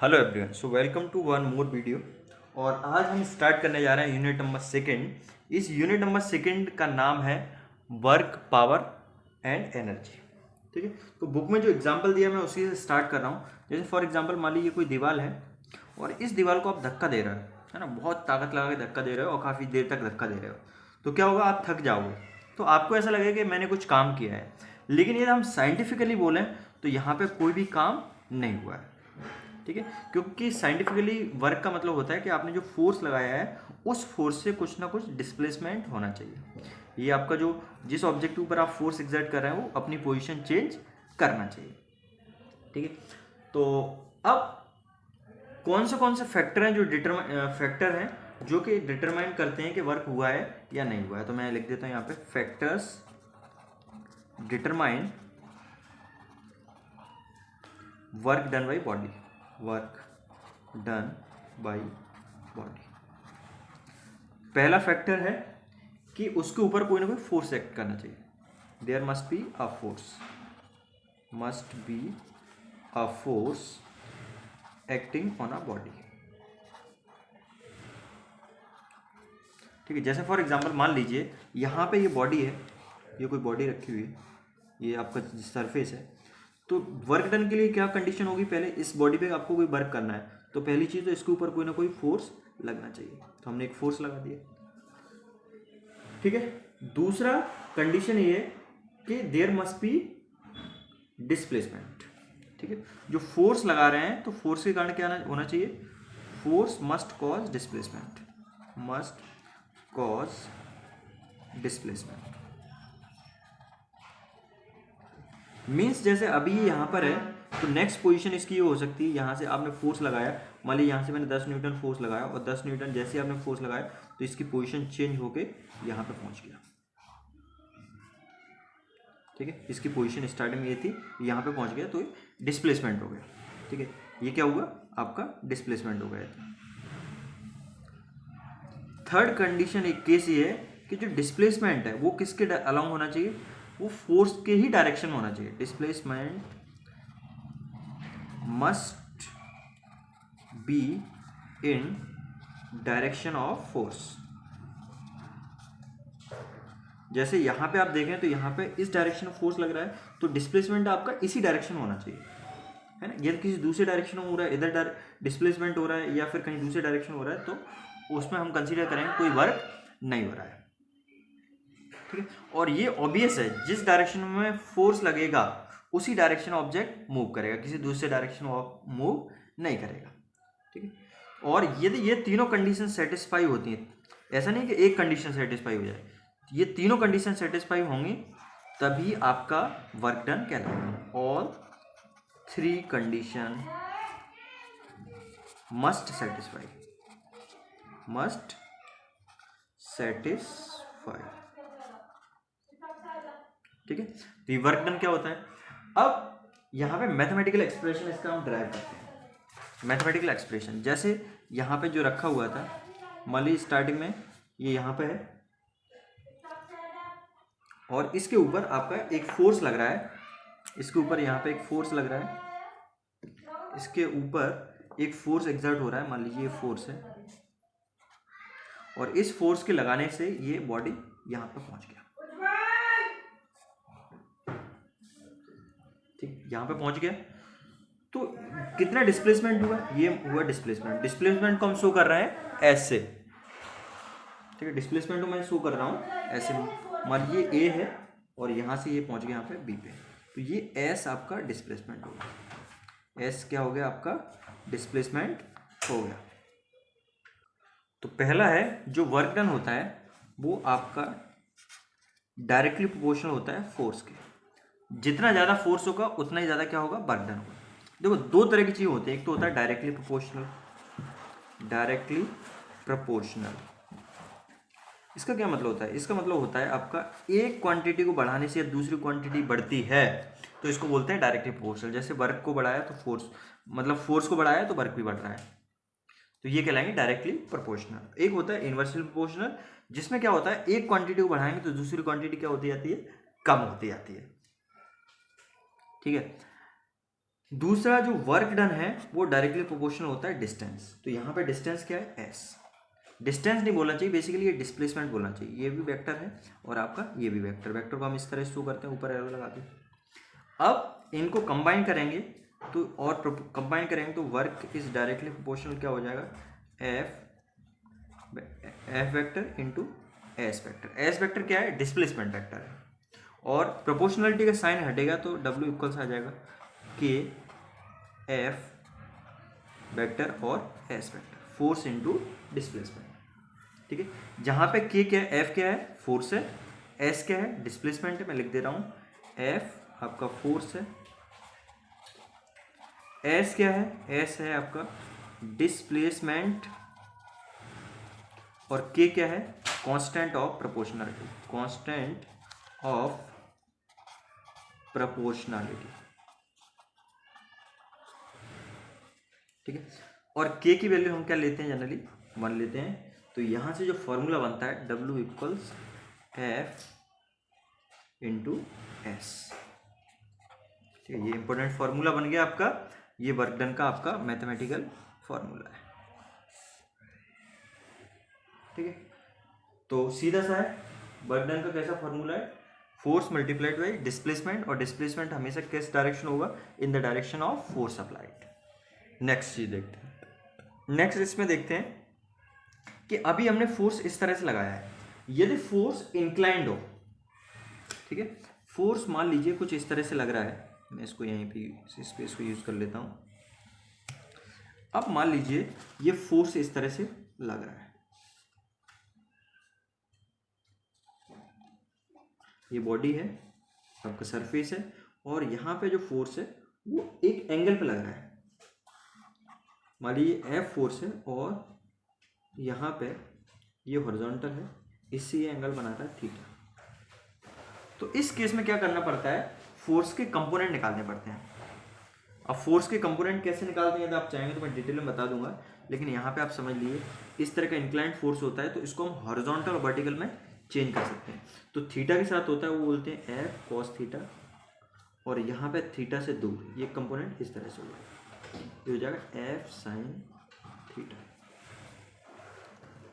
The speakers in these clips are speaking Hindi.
Hello everyone, so welcome to one more video. और आज हम स्टार्ट करने जा रहे हैं यूनिट नंबर सेकंड। इस यूनिट नंबर सेकंड का नाम है वर्क, पावर एंड एनर्जी। ठीक है, तो बुक में जो एग्जांपल दिया मैं उसी से स्टार्ट कर रहा हूँ। जैसे फॉर एग्जांपल मान लीजिए कोई दीवार है और इस दीवार को आप धक्का दे रहे हो, है ना, बहुत ताकत लगा के धक्का दे रहे हो और काफ़ी देर तक धक्का दे रहे हो, तो क्या होगा, आप थक जाओगे। तो आपको ऐसा लगेगा कि मैंने कुछ काम किया है। लेकिन यदि हम साइंटिफिकली बोलें तो यहाँ पे कोई भी काम नहीं हुआ है। ठीक है, क्योंकि साइंटिफिकली वर्क का मतलब होता है कि आपने जो फोर्स लगाया है उस फोर्स से कुछ ना कुछ डिस्प्लेसमेंट होना चाहिए। ये आपका जो जिस ऑब्जेक्ट के ऊपर आप फोर्स एग्जर्ट कर रहे हैं वो अपनी पोजीशन चेंज करना चाहिए। ठीक है, तो अब कौन से फैक्टर हैं जो फैक्टर हैं जो कि डिटरमाइन करते हैं कि वर्क हुआ है या नहीं हुआ है। तो मैं लिख देता हूँ यहाँ पे, factors determine work done by body. Work done by body, पहला फैक्टर है कि उसके ऊपर कोई ना कोई फोर्स एक्ट करना चाहिए। There must be a force, must be a force acting on a body. ठीक है, जैसे फॉर एग्जांपल मान लीजिए यहाँ पे ये बॉडी है, ये कोई बॉडी रखी हुई है, ये आपका सरफेस है। तो वर्क डन के लिए क्या कंडीशन होगी, पहले इस बॉडी पे आपको कोई वर्क करना है तो पहली चीज़ तो इसके ऊपर कोई ना कोई फोर्स लगना चाहिए, तो हमने एक फोर्स लगा दिया। ठीक है, दूसरा कंडीशन ये है कि देयर मस्ट बी डिस्प्लेसमेंट। ठीक है, जो फोर्स लगा रहे हैं तो फोर्स के कारण क्या होना चाहिए, force must cause displacement, must cause displacement. Means जैसे अभी यहाँ पर है तो नेक्स्ट पोजीशन इसकी ये हो सकती है, यहाँ से आपने फोर्स लगाया, मान लीजिए यहाँ से मैंने 10 न्यूटन फोर्स लगाया और 10 न्यूटन जैसे आपने फोर्स लगाया तो इसकी पोजीशन चेंज होके यहाँ पे पहुँच गया। ठीक है, इसकी पोजीशन स्टार्टिंग में ये थी, यहाँ पे पहुँच गया तो ये डिस्प्लेसमेंट हो गया। ठीक है, ये क्या हुआ, आपका डिस्प्लेसमेंट हो गया। थर्ड कंडीशन एक केस ये है कि जो डिस्प्लेसमेंट है वो किसके अलोंग होना चाहिए, वो फोर्स के ही डायरेक्शन में होना चाहिए। Displacement must be in direction of force. जैसे यहाँ पे आप देखें तो यहाँ पे इस डायरेक्शन में फोर्स लग रहा है तो डिस्प्लेसमेंट आपका इसी डायरेक्शन में होना चाहिए, है ना। यदि किसी दूसरे डायरेक्शन में हो रहा है, इधर डिस्प्लेसमेंट हो रहा है या फिर कहीं दूसरे डायरेक्शन में हो रहा है, तो उसमें हम कंसीडर करेंगे कोई वर्क नहीं हो रहा है। ठीक है, और ये ऑब्वियस है, जिस डायरेक्शन में फोर्स लगेगा उसी डायरेक्शन ऑब्जेक्ट मूव करेगा, किसी दूसरे डायरेक्शन में मूव नहीं करेगा। ठीक है, और यदि ये तीनों कंडीशन सेटिस्फाई होती हैं, ऐसा नहीं कि एक कंडीशन सेटिस्फाई हो जाए, ये तीनों कंडीशन सेटिस्फाई होंगी तभी आपका वर्क डन कहलाएगा। All three condition must satisfy, must satisfy. ठीक है, तो ये वर्क डन क्या होता है। अब यहाँ पे मैथमेटिकल एक्सप्रेशन इसका हम ड्राइव करते हैं। मैथमेटिकल एक्सप्रेशन जैसे यहाँ पे जो रखा हुआ था, मान लीजिए स्टार्टिंग में ये यहाँ पे है और इसके ऊपर आपका एक फोर्स लग रहा है, इसके ऊपर यहाँ पे एक फोर्स लग रहा है, इसके ऊपर एक फोर्स एग्जर्ट हो रहा है, मान लीजिए ये फोर्स है और इस फोर्स के लगाने से ये बॉडी यहाँ पे पहुँच गया। ठीक, यहाँ पे पहुँच गया तो कितना डिस्प्लेसमेंट हुआ, ये हुआ डिस्प्लेसमेंट। डिस्प्लेसमेंट को हम शो कर रहे हैं ऐसे। ठीक है, डिस्प्लेसमेंट को मैं शो कर रहा हूँ ऐसे, मान ये ए है और यहाँ से ये पहुँच गया यहाँ पे बी पे, तो ये एस आपका डिस्प्लेसमेंट हो गया। एस क्या हो गया, आपका डिस्प्लेसमेंट हो गया। तो पहला है जो वर्क डन होता है वो आपका डायरेक्टली प्रोपोर्शनल होता है फोर्स के। जितना ज़्यादा फोर्स होगा उतना ही ज़्यादा क्या होगा, वर्क डन होगा। देखो दो तरह की चीज़ होती है, एक तो होता है डायरेक्टली प्रोपोर्शनल, डायरेक्टली प्रोपोर्शनल। इसका क्या मतलब होता है, इसका मतलब होता है आपका एक क्वांटिटी को बढ़ाने से या दूसरी क्वांटिटी बढ़ती है तो इसको बोलते हैं डायरेक्टली प्रोपोर्शनल। जैसे वर्क को बढ़ाया तो फोर्स, मतलब फोर्स को बढ़ाया तो वर्क भी बढ़ रहा है, तो ये कहलाएंगे डायरेक्टली प्रोपोर्शनल। एक होता है इनवर्सली प्रोपोर्शनल, जिसमें क्या होता है एक क्वांटिटी को बढ़ाएंगे तो दूसरी क्वांटिटी क्या होती जाती है, कम होती जाती है। ठीक है, दूसरा जो वर्क डन है वो डायरेक्टली प्रोपोर्शनल होता है डिस्टेंस। तो यहाँ पे डिस्टेंस क्या है, एस। डिस्टेंस नहीं बोलना चाहिए, बेसिकली ये डिस्प्लेसमेंट बोलना चाहिए। ये भी वेक्टर है और आपका ये भी वेक्टर। वेक्टर को हम इस तरह शो करते हैं, ऊपर एरो लगा के। अब इनको कंबाइन करेंगे तो, और कंबाइन करेंगे तो वर्क इज डायरेक्टली प्रोपोर्शनल क्या हो जाएगा, F vector into S vector. S vector क्या है, डिस्प्लेसमेंट वेक्टर है। और प्रोपोर्शनलिटी का साइन हटेगा तो डब्ल्यू इक्वल्स आ जाएगा के एफ वेक्टर और S vector, force into displacement. ठीक है, जहाँ पे के क्या है, एफ क्या है, फोर्स है, एस क्या है, डिस्प्लेसमेंट है। मैं लिख दे रहा हूँ, एफ आपका फोर्स है, एस क्या है, एस है आपका डिस्प्लेसमेंट, और के क्या है, constant of proportionality, constant of proportionality. ठीक है, और के की वैल्यू हम क्या लेते हैं, जनरली 1 लेते हैं। तो यहाँ से जो फॉर्मूला बनता है W equals F into S. ठीक है, ये इंपॉर्टेंट फॉर्मूला बन गया आपका। ये वर्क डन का आपका मैथमेटिकल फॉर्मूला है। ठीक है, तो सीधा सा है, वर्क डन का कैसा फॉर्मूला है, फोर्स मल्टीप्लाइड बाई डिस्प्लेसमेंट, और डिस्प्लेसमेंट हमेशा किस डायरेक्शन होगा, in the direction of force applied. Next चीज देखते हैं। नेक्स्ट इसमें देखते हैं कि अभी हमने फोर्स इस तरह से लगाया है, यदि फोर्स इंक्लाइंड हो, ठीक है, फोर्स मान लीजिए कुछ इस तरह से लग रहा है, मैं इसको यहीं पे स्पेस को यूज कर लेता हूं। अब मान लीजिए ये फोर्स इस तरह से लग रहा है, ये बॉडी है, आपका सरफेस है, और यहाँ पे जो फोर्स है वो एक एंगल पे लग रहा है। मान लीजिए एफ फोर्स है और यहाँ पे ये हॉरिजॉन्टल है, इससे ये एंगल बना रहा है थीटा। तो इस केस में क्या करना पड़ता है, फोर्स के कंपोनेंट निकालने पड़ते हैं। अब फोर्स के कंपोनेंट कैसे निकालते हैं, यदि आप चाहेंगे तो मैं डिटेल में बता दूंगा, लेकिन यहाँ पे आप समझ लीजिए इस तरह का इंक्लाइंड फोर्स होता है, तो इसको हम हॉरिजॉन्टल और वर्टिकल में चेंज कर सकते हैं। तो थीटा के साथ होता है, वो बोलते हैं एफ कॉस थीटा, और यहाँ पे थीटा से दूर ये कंपोनेंट इस तरह से होगा, ये हो जाएगा एफ साइन थीटा।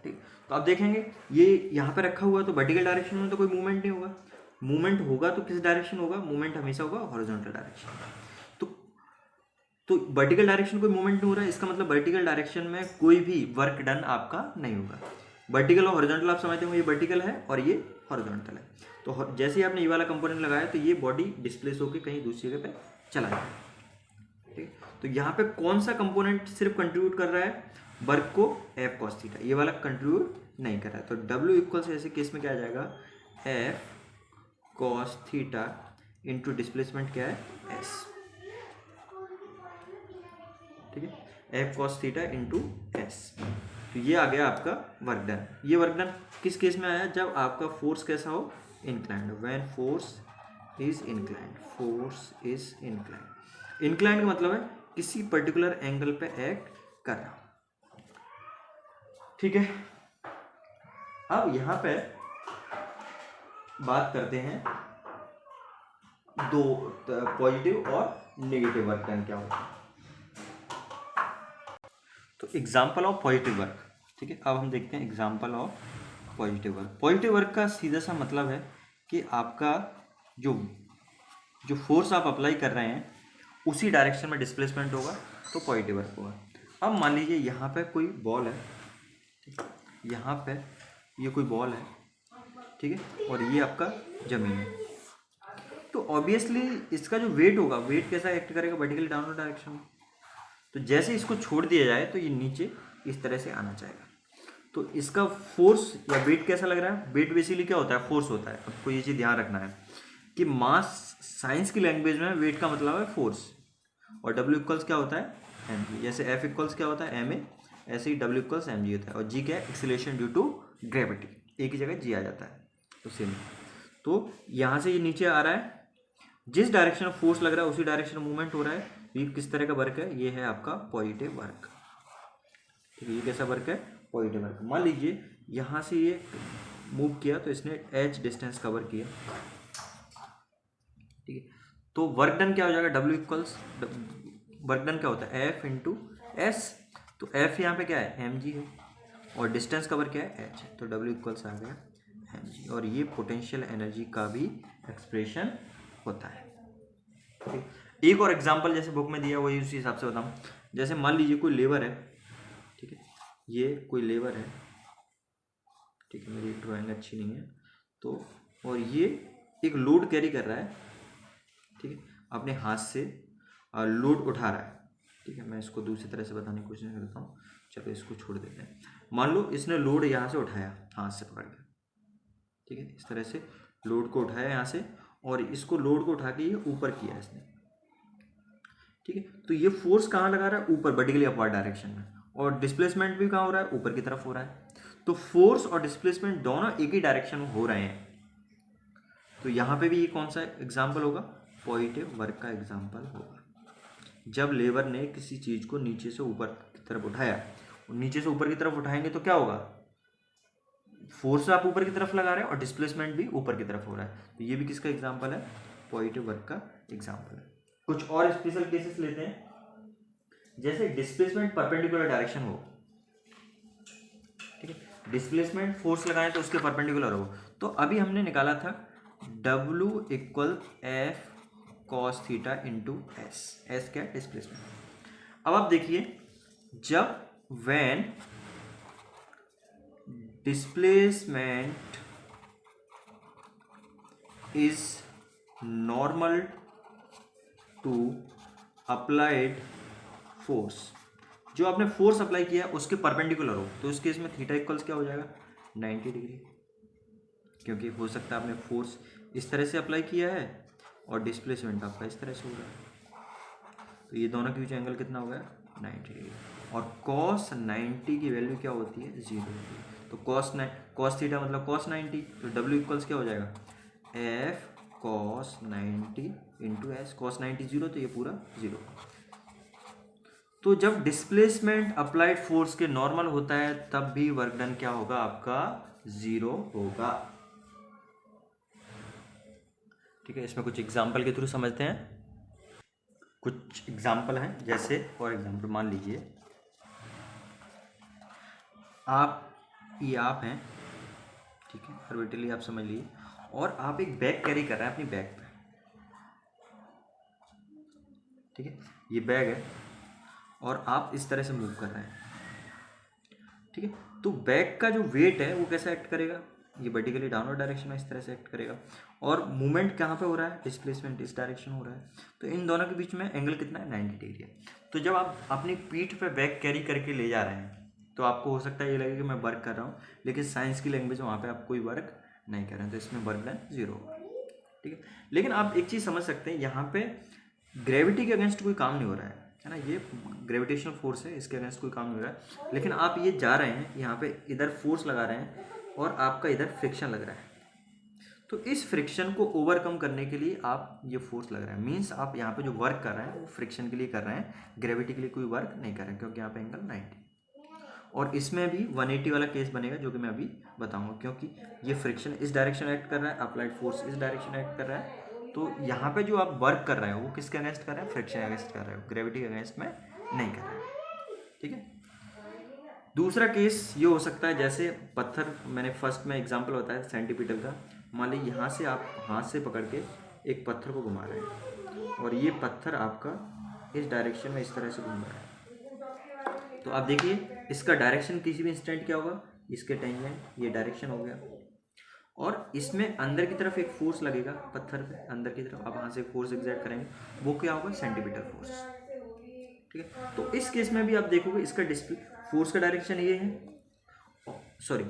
ठीक, तो आप देखेंगे ये यहाँ पे रखा हुआ है, तो वर्टिकल डायरेक्शन में तो कोई मूवमेंट नहीं होगा। मूवमेंट होगा तो किस डायरेक्शन होगा, मूवमेंट हमेशा होगा हॉरिजॉन्टल डायरेक्शन। तो वर्टिकल डायरेक्शन कोई मूवमेंट नहीं हो रहा है, इसका मतलब वर्टिकल डायरेक्शन में कोई भी वर्क डन आपका नहीं होगा। वर्टिकल और हॉरिजॉन्टल आप समझते हो, ये वर्टिकल है और ये हॉरिजॉन्टल है। तो जैसे ही आपने ये वाला कंपोनेंट लगाया तो ये बॉडी डिस्प्लेस होकर कहीं दूसरी जगह पे चला जाएगा। ठीक, तो यहाँ पे कौन सा कंपोनेंट सिर्फ कंट्रीब्यूट कर रहा है वर्क को, एफ कॉस थीटा, ये वाला कंट्रीब्यूट नहीं कर रहा है। तो डब्ल्यू इक्वल से ऐसे केस में क्या आ जाएगा, F cos theta into displacement क्या है, एस। ठीक है, F cos theta into S. तो ये आ गया आपका वर्क डन। ये वर्क डन किस केस में आया, जब आपका फोर्स कैसा हो, inclined, when force is inclined, force is inclined. Inclined का मतलब है किसी पर्टिकुलर एंगल पे एक्ट कर रहा। ठीक है, अब यहां पे बात करते हैं दो पॉजिटिव और नेगेटिव वर्क डन क्या होता है। तो एग्जाम्पल ऑफ पॉजिटिव वर्क, ठीक है, अब हम देखते हैं example of positive work. Positive work का सीधा सा मतलब है कि आपका जो फोर्स आप अप्लाई कर रहे हैं उसी डायरेक्शन में डिस्प्लेसमेंट होगा, तो पॉजिटिव वर्क होगा। अब मान लीजिए यहाँ पे कोई बॉल है, ठीक है, यहाँ पे ये कोई बॉल है, ठीक है, और ये आपका जमीन है। तो ऑब्वियसली इसका जो वेट होगा, वेट कैसा एक्ट करेगा, वर्टिकली डाउनवर्ड डायरेक्शन में। तो जैसे इसको छोड़ दिया जाए तो ये नीचे इस तरह से आना चाहेगा। तो इसका फोर्स या वेट कैसा लग रहा है, वेट बेसिकली क्या होता है, फोर्स होता है। आपको ये चीज़ ध्यान रखना है कि मास साइंस की लैंग्वेज में वेट का मतलब है फोर्स, और डब्ल्यू इक्वल्स क्या होता है, एम जी। जैसे एफ इक्वल्स क्या होता है, एम ए, ऐसे ही डब्ल्यू इक्वल्स एम जी होता है। और जी क्या है, एक्सीलरेशन ड्यू टू ग्रेविटी, एक ही जगह जी आ जाता है, तो सेम। तो यहाँ से ये नीचे आ रहा है, जिस डायरेक्शन में फोर्स लग रहा है उसी डायरेक्शन में मूवमेंट हो रहा है। ये किस तरह का वर्क है, ये है आपका पॉजिटिव वर्क। ठीक है, ये कैसा वर्क है, पॉजिटिव वर्क। मान लीजिए यहाँ से ये मूव किया तो इसने एच डिस्टेंस कवर किया, ठीक है, तो वर्क डन क्या हो जाएगा, डब्ल्यू इक्वल्स वर्क डन क्या होता है, एफ इंटू एस। तो एफ यहाँ पे क्या है, एम जी है, और डिस्टेंस कवर क्या है, एच है, तो डब्ल्यू इक्वल्स आ गया एम जी। और ये पोटेंशियल एनर्जी का भी एक्सप्रेशन होता है। ठीक, एक और एग्जांपल जैसे बुक में दिया वही उसी हिसाब से बताऊँ। जैसे मान लीजिए कोई लेबर है, ठीक है, ये कोई लेबर है, ठीक है, मेरी ड्राइंग अच्छी नहीं है तो, और ये एक लोड कैरी कर रहा है, ठीक है, अपने हाथ से लोड उठा रहा है, ठीक है। मैं इसको दूसरी तरह से बताने की कोशिश करता हूँ, चलो इसको छोड़ देते हैं। मान लो इसने लोड यहाँ से उठाया हाथ से पकड़ के, ठीक है, इस तरह से लोड को उठाया यहाँ से, और इसको लोड को उठा के ये ऊपर किया इसने, ठीक है। तो ये फोर्स कहाँ लगा रहा है, ऊपर, वर्टिकली अपवर्ड डायरेक्शन में, और डिस्प्लेसमेंट भी कहाँ हो रहा है, ऊपर की तरफ हो रहा है। तो फोर्स और डिस्प्लेसमेंट दोनों एक ही डायरेक्शन में हो रहे हैं। तो यहाँ पे भी ये कौन सा एग्जाम्पल होगा, पॉजिटिव वर्क का एग्जाम्पल होगा। जब लेबर ने किसी चीज़ को नीचे से ऊपर की तरफ उठाया, और नीचे से ऊपर की तरफ उठाएंगे तो क्या होगा, फोर्स आप ऊपर की तरफ लगा रहे हैं और डिस्प्लेसमेंट भी ऊपर की तरफ हो रहा है। तो ये भी किसका एग्जाम्पल है, पॉजिटिव वर्क का एग्जाम्पल है। कुछ और स्पेशल केसेस लेते हैं, जैसे डिस्प्लेसमेंट परपेंडिकुलर डायरेक्शन हो, ठीक है, डिस्प्लेसमेंट फोर्स लगाएं तो उसके परपेंडिकुलर हो। तो अभी हमने निकाला था W equal F cos theta into S, S क्या है, डिस्प्लेसमेंट। अब आप देखिए, जब when displacement is normal to applied force, जो आपने फोर्स अप्लाई किया है उसके परपेंडिकुलर हो, तो इस केस में थीटा इक्वल्स क्या हो जाएगा, 90 डिग्री, क्योंकि हो सकता है आपने फोर्स इस तरह से अप्लाई किया है और डिस्प्लेसमेंट आपका इस तरह से हो रहा है। तो ये दोनों के बीच एंगल कितना हो गया, 90 डिग्री। और cos 90 की वैल्यू क्या होती है, 0 होती है। तो cos थीटा मतलब cos 90, तो W इक्वल्स क्या हो जाएगा, F cos 90 into S, cos 90 0, तो ये पूरा 0। तो जब डिस्प्लेसमेंट अप्लाइड फोर्स के नॉर्मल होता है तब भी वर्क डन क्या होगा, आपका 0 होगा। ठीक है, इसमें कुछ एग्जाम्पल के थ्रू समझते हैं। कुछ एग्जाम्पल हैं, जैसे फॉर एग्जाम्पल मान लीजिए ये आप हैं, ठीक है, ऑर्बिटली आप समझ लीजिए, और आप एक बैग कैरी कर रहे हैं अपनी बैग पे, ठीक है, ये बैग है और आप इस तरह से मूव कर रहे हैं, ठीक है। तो बैग का जो वेट है वो कैसा एक्ट करेगा, ये वर्टिकली डाउनवर्ड डायरेक्शन में इस तरह से एक्ट करेगा, और मूवमेंट कहाँ पे हो रहा है, डिस्प्लेसमेंट इस डायरेक्शन हो रहा है। तो इन दोनों के बीच में एंगल कितना है, 90 डिग्री है। तो जब आप अपनी पीठ पे बैग कैरी करके ले जा रहे हैं तो आपको हो सकता है ये लगे कि मैं वर्क कर रहा हूँ, लेकिन साइंस की लैंग्वेज में वहाँ पे आप कोई वर्क नहीं कर रहे हैं, तो इसमें वर्क डन 0 होगा, ठीक है। लेकिन आप एक चीज़ समझ सकते हैं, यहाँ पे ग्रेविटी के अगेंस्ट कोई काम नहीं हो रहा है ना, ये ग्रेविटेशनल फोर्स है, इसके अगेंस्ट कोई काम नहीं हो रहा है, लेकिन आप ये जा रहे हैं, यहाँ पे इधर फोर्स लगा रहे हैं और आपका इधर फ्रिक्शन लग रहा है। तो इस फ्रिक्शन को ओवरकम करने के लिए आप ये फोर्स लग रहा है, मीन्स आप यहाँ पे जो वर्क कर रहे हैं वो फ्रिक्शन के लिए कर रहे हैं, ग्रेविटी के लिए कोई वर्क नहीं कर रहे हैं, क्योंकि यहाँ पे एंगल 90। और इसमें भी 180 वाला केस बनेगा, जो कि मैं अभी बताऊंगा, क्योंकि ये फ्रिक्शन इस डायरेक्शन एक्ट कर रहा है, अप्लाइड फोर्स इस डायरेक्शन एक्ट कर रहा है। तो यहाँ पे जो आप वर्क कर रहे हो वो किसके अगेंस्ट कर रहे हैं, फ्रिक्शन अगेंस्ट कर रहे हो, ग्रेविटी के अगेंस्ट में नहीं कर रहे हैं, ठीक है। दूसरा केस ये हो सकता है, जैसे पत्थर, मैंने फर्स्ट में एग्जांपल बताया सेंटीमीटर का, मान लीजिए यहाँ से आप हाथ से पकड़ के एक पत्थर को घुमा रहे हैं और ये पत्थर आपका इस डायरेक्शन में इस तरह से घूम रहा है। तो आप देखिए इसका डायरेक्शन किसी भी इंस्टेंट क्या होगा, इसके टेंजेंट, ये डायरेक्शन हो गया, और इसमें अंदर की तरफ एक फोर्स लगेगा पत्थर पे, अंदर की तरफ आप यहाँ से फोर्स एग्जर्ट करेंगे, वो क्या होगा, सेंटीमीटर फोर्स, ठीक है। तो इस केस में भी आप देखोगे इसका फोर्स का डायरेक्शन ये है, सॉरी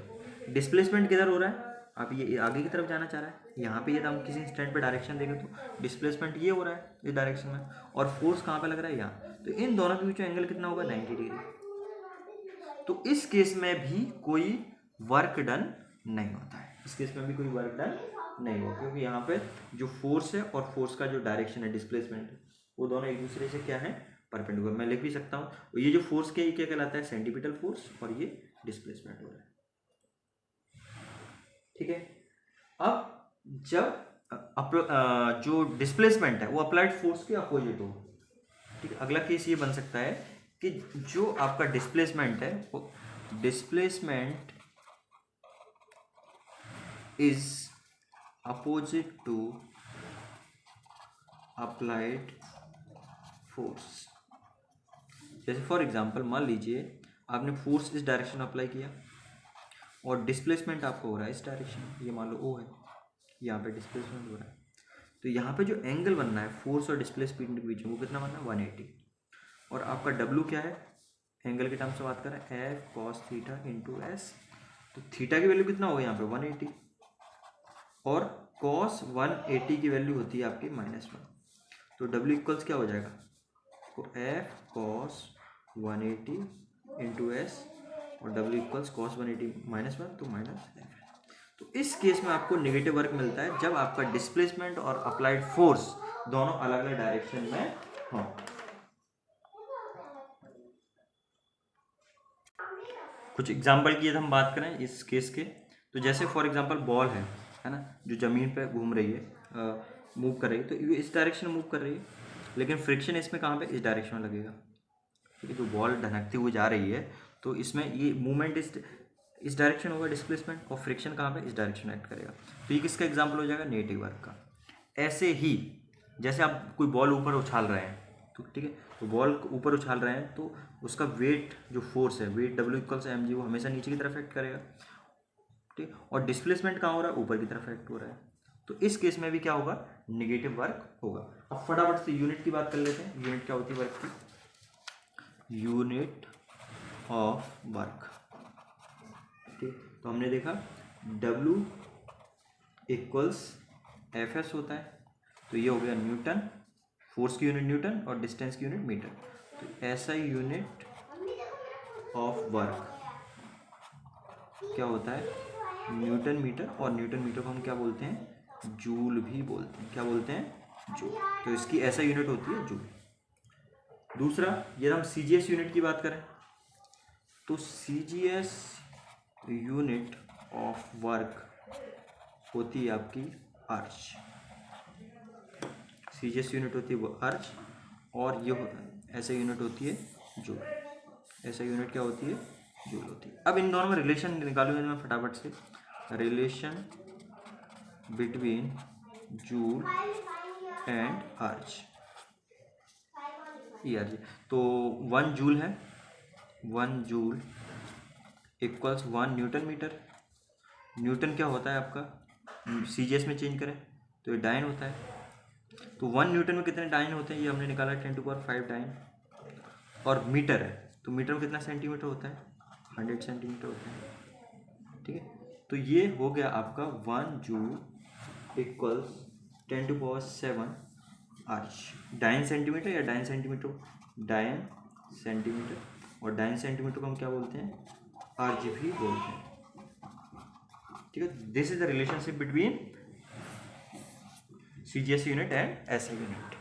डिस्प्लेसमेंट किधर हो रहा है, आप ये आगे की तरफ जाना चाह रहा है, यहाँ पे ये हम किसी इंस्टेंट पे डायरेक्शन देंगे तो डिस्प्लेसमेंट ये हो रहा है इस डायरेक्शन में, और फोर्स कहाँ पे लग रहा है, यहाँ। तो इन दोनों के बीच में एंगल कितना होगा, 90 डिग्री। तो इस केस में भी कोई वर्क डन नहीं होता है, इस केस में भी कोई वर्क डन नहीं होगा, क्योंकि यहाँ पे जो फोर्स है और फोर्स का जो डायरेक्शन है, डिस्प्लेसमेंट, वो दोनों एक दूसरे से क्या है, परपेंडिकुलर। मैं लिख भी सकता हूँ, ये जो फोर्स के, ये क्या कहलाता है, सेंटीमीटर फोर्स, और ये डिस्प्लेसमेंट हो रहा है, ठीक है। अब जब जो डिस्प्लेसमेंट है वो अप्लाइड फोर्स के अपोजिट हो, ठीक है। अगला केस ये बन सकता है कि जो आपका डिस्प्लेसमेंट है वो displacement is opposite to applied force. जैसे फॉर एग्जांपल मान लीजिए आपने फोर्स इस डायरेक्शन अप्लाई किया और डिस्प्लेसमेंट आपको हो रहा है इस डायरेक्शन, ये मान लो ओ है, यहाँ पे डिस्प्लेसमेंट हो रहा है, तो यहाँ पे जो एंगल बनना है फोर्स और डिस्प्लेसमेंट के बीच में वो कितना बनना है 180। और आपका डब्ल्यू क्या है, एंगल के टर्म से बात कर रहे हैं F cos theta into S, तो थीटा की वैल्यू कितना होगा यहाँ पे 180 और कॉस 180 की वैल्यू होती है आपकी -1, तो डब्ल्यू इक्वल्स क्या हो जाएगा, तो एफ कॉस 180 इंटू एस और डब्ल्यू इक्वल्स कॉस 180 -1 तो -f। तो इस केस में आपको नेगेटिव वर्क मिलता है जब आपका डिस्प्लेसमेंट और अप्लाइड फोर्स दोनों अलग अलग डायरेक्शन में हो। कुछ एग्जाम्पल की हम बात करें इस केस के, तो जैसे फॉर एग्जांपल बॉल है ना, जो ज़मीन पे घूम रही है, मूव कर रही है, तो ये इस डायरेक्शन में मूव कर रही है, लेकिन फ्रिक्शन इसमें कहाँ पे, इस डायरेक्शन में लगेगा। ठीक है, जो बॉल ढनकती हुई जा रही है तो इसमें ये मूवमेंट इस डायरेक्शन होगा डिस्प्लेसमेंट, और फ्रिक्शन कहाँ पे, इस डायरेक्शन में एक्ट करेगा। तो ये किसका एग्जाम्पल हो जाएगा, नेगेटिव वर्क का। ऐसे ही जैसे आप कोई बॉल ऊपर उछाल रहे हैं, तो ठीक है, तो बॉल ऊपर उछाल रहे हैं तो उसका वेट जो फोर्स है, weight W equals M G, वो हमेशा नीचे की तरफ एक्ट करेगा। ठीक, और डिस्प्लेसमेंट कहाँ हो रहा है, ऊपर की तरफ एक्ट हो रहा है, तो इस केस में भी क्या होगा, नेगेटिव वर्क होगा। अब फटाफट से यूनिट की बात कर लेते हैं। यूनिट क्या होती है वर्क की, यूनिट ऑफ वर्क। ठीक, तो हमने देखा W इक्वल्स एफ एस होता है, तो ये हो गया न्यूटन, फोर्स की यूनिट न्यूटन और डिस्टेंस की यूनिट मीटर। तो ऐसा यूनिट ऑफ वर्क क्या होता है, न्यूटन मीटर, और न्यूटन मीटर को हम क्या बोलते हैं, जूल भी बोलते हैं। क्या बोलते हैं, जूल। तो इसकी ऐसा यूनिट होती है जूल। दूसरा, यदि हम CGS यूनिट की बात करें तो CGS यूनिट ऑफ वर्क होती है आपकी अर्च। CGS यूनिट होती है वो अर्च, और ये ऐसा यूनिट होती है जूल। ऐसा यूनिट क्या होती है, जूल होती है। अब इन दोनों में रिलेशन निकालूंगा मैं फटाफट से, relation between joule and erg. ERG, तो 1 जूल है, 1 joule equals 1 newton metre. Newton क्या होता है आपका, CGS में चेंज करें तो ये डायन होता है, तो 1 न्यूटन में कितने डायन होते हैं ये हमने निकाला 10⁵ डायन। और मीटर है तो मीटर में कितना सेंटीमीटर होता है, 100 सेंटीमीटर होता है। ठीक है, तो ये हो गया आपका 1 जूल इक्वल्स 10⁷ अर्च। डायन सेंटीमीटर या डायन सेंटीमीटर, डायन सेंटीमीटर, और डायन सेंटीमीटर को हम क्या बोलते हैं, अर्च भी बोलते हैं। ठीक है, this is the relationship between CGS unit and SI unit.